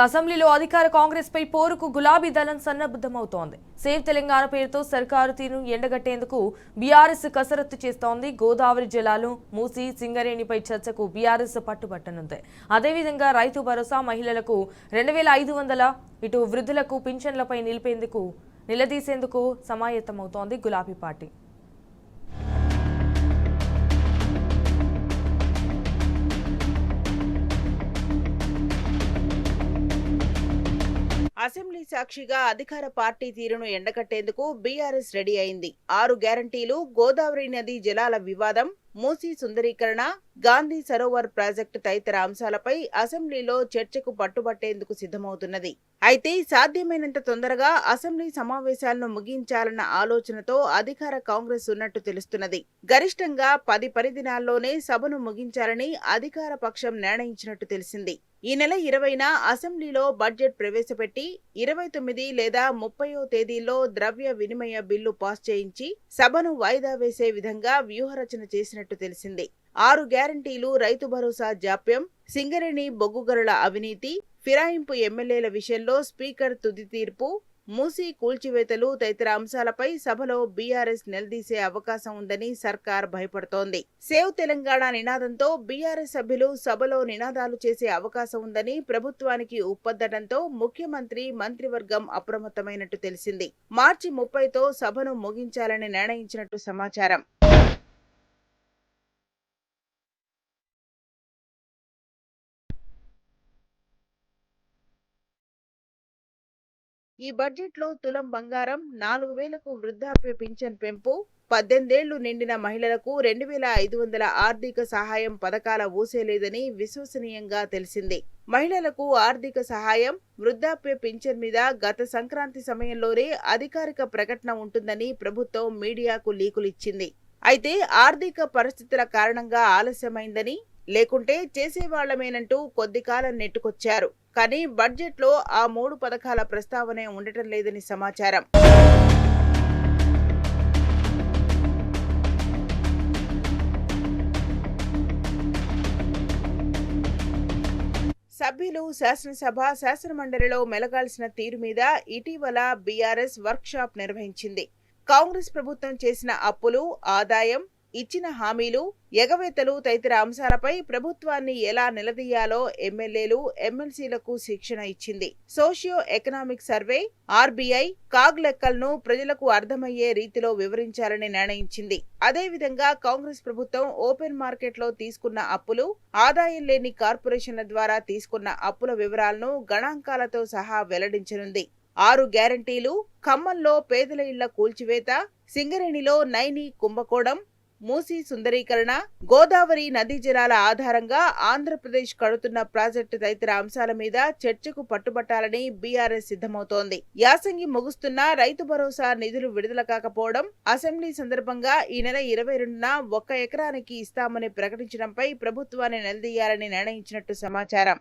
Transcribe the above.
అసెంబ్లీలో అధికార కాంగ్రెస్ పై పోరుకు గులాబీ దళం సన్నద్ధమవుతోంది. సేవ్ తెలంగాణ పేరుతో సర్కారు తీరును ఎండగట్టేందుకు బీఆర్ఎస్ కసరత్తు చేస్తోంది. గోదావరి జలాలు, మూసి, సింగరేణిపై చర్చకు బీఆర్ఎస్ పట్టుబట్టనుంది. అదేవిధంగా రైతు భరోసా, మహిళలకు 2500, ఇటు వృద్ధులకు పింఛన్లపై నిలదీసేందుకు సమాయత్తమవుతోంది గులాబీ పార్టీ. అసెంబ్లీ సాక్షిగా అధికార పార్టీ తీరును ఎండకట్టేందుకు బీఆర్ఎస్ రెడీ అయింది. 6 గ్యారంటీలు, గోదావరి నది జలాల వివాదం, మూసీ సుందరీకరణ, గాంధీ సరోవర్ ప్రాజెక్టు తదితర అంశాలపై అసెంబ్లీలో చర్చకు పట్టుబట్టేందుకు సిద్ధమవుతున్నది. అయితే సాధ్యమైనంత తొందరగా అసెంబ్లీ సమావేశాలను ముగించాలన్న ఆలోచనతో అధికార కాంగ్రెస్ ఉన్నట్టు తెలుస్తున్నది. గరిష్టంగా 10 దినాల్లోనే సభను ముగించాలని అధికార పక్షం నిర్ణయించినట్టు తెలిసింది. ఈ నెల 20న అసెంబ్లీలో బడ్జెట్ ప్రవేశపెట్టి 29 లేదా 30వ తేదీల్లో ద్రవ్య వినిమయ బిల్లు పాస్ చేయించి సభను వాయిదా వేసే విధంగా వ్యూహరచన చేసినట్టు తెలిసింది. 6 గ్యారంటీలు, రైతు భరోసా జాప్యం, సింగరేణి బొగ్గు గనుల అవినీతి, ఫిరాయింపు ఎమ్మెల్యేల విషయంలో స్పీకర్ తుది తీర్పు, మూసీ కూల్చివేతలు తదితర అంశాలపై సభలో బీఆర్ఎస్ నిలదీసే అవకాశం ఉందని సర్కార్ భయపడుతోంది. సేవ్ తెలంగాణ నినాదంతో బీఆర్ఎస్ సభ్యులు సభలో నినాదాలు చేసే అవకాశం ఉందని ప్రభుత్వానికి ఉప్పద్దడంతో ముఖ్యమంత్రి, మంత్రివర్గం అప్రమత్తమైనట్టు తెలిసింది. మార్చి 30తో సభను ముగించాలని నిర్ణయించినట్టు సమాచారం. ఈ బడ్జెట్లో తులం బంగారం, 4000కు వృద్ధాప్య పింఛన్ పెంపు, 18 ఏళ్లు నిండిన మహిళలకు 2500 ఆర్థిక సహాయం పథకాల ఊసేలేదని విశ్వసనీయంగా తెలిసింది. మహిళలకు ఆర్థిక సహాయం, వృద్ధాప్య పింఛన్ మీద గత సంక్రాంతి సమయంలోనే అధికారిక ప్రకటన ఉంటుందని ప్రభుత్వం మీడియాకు లీకులిచ్చింది. అయితే ఆర్థిక పరిస్థితుల కారణంగా ఆలస్యమైందని, లేకుంటే చేసేవాళ్లమేనంటూ కొద్ది కాలం నెట్టుకొచ్చారు. కానీ బడ్జెట్లో ఆ 3 పథకాల ప్రస్తావనే ఉండటం లేదని సమాచారం. సభ్యులు శాసనసభ, శాసనమండలిలో మెలగాల్సిన తీరు మీద ఇటీవల బీఆర్ఎస్ వర్క్ షాప్ నిర్వహించింది. కాంగ్రెస్ ప్రభుత్వం చేసిన అప్పులు, ఆదాయం, ఇచ్చిన హామీలు, ఎగవేతలు తదితర అంశాలపై ప్రభుత్వాన్ని ఎలా నిలదీయాలో ఎమ్మెల్యేలు, ఎమ్మెల్సీలకు శిక్షణ ఇచ్చింది. Socio economic survey, RBI, CAG లెక్కలను ప్రజలకు అర్థమయ్యే రీతిలో వివరించాలని నిర్ణయించింది. అదేవిధంగా కాంగ్రెస్ ప్రభుత్వం ఓపెన్ మార్కెట్లో తీసుకున్న అప్పులు, ఆదాయం లేని కార్పొరేషన్ల ద్వారా తీసుకున్న అప్పుల వివరాలను గణాంకాలతో సహా వెల్లడించనుంది. 6 గ్యారంటీలు, ఖమ్మంలో పేదల ఇళ్ల కూల్చివేత, సింగరేణిలో నైని కుంభకోణం, మూసీ సుందరీకరణ, గోదావరి నదీ జలాల ఆధారంగా ఆంధ్రప్రదేశ్ కడుతున్న ప్రాజెక్టు తదితర అంశాల మీద చర్చకు పట్టుబట్టాలని బీఆర్ఎస్ సిద్ధమవుతోంది. యాసంగి ముగుస్తున్నా రైతు భరోసా నిధులు విడుదల కాకపోవడం, అసెంబ్లీ సందర్భంగా ఈ నెల 22న 1 ఎకరానికి ఇస్తామని ప్రకటించడంపై ప్రభుత్వాన్ని నిలదీయాలని నిర్ణయించినట్టు సమాచారం.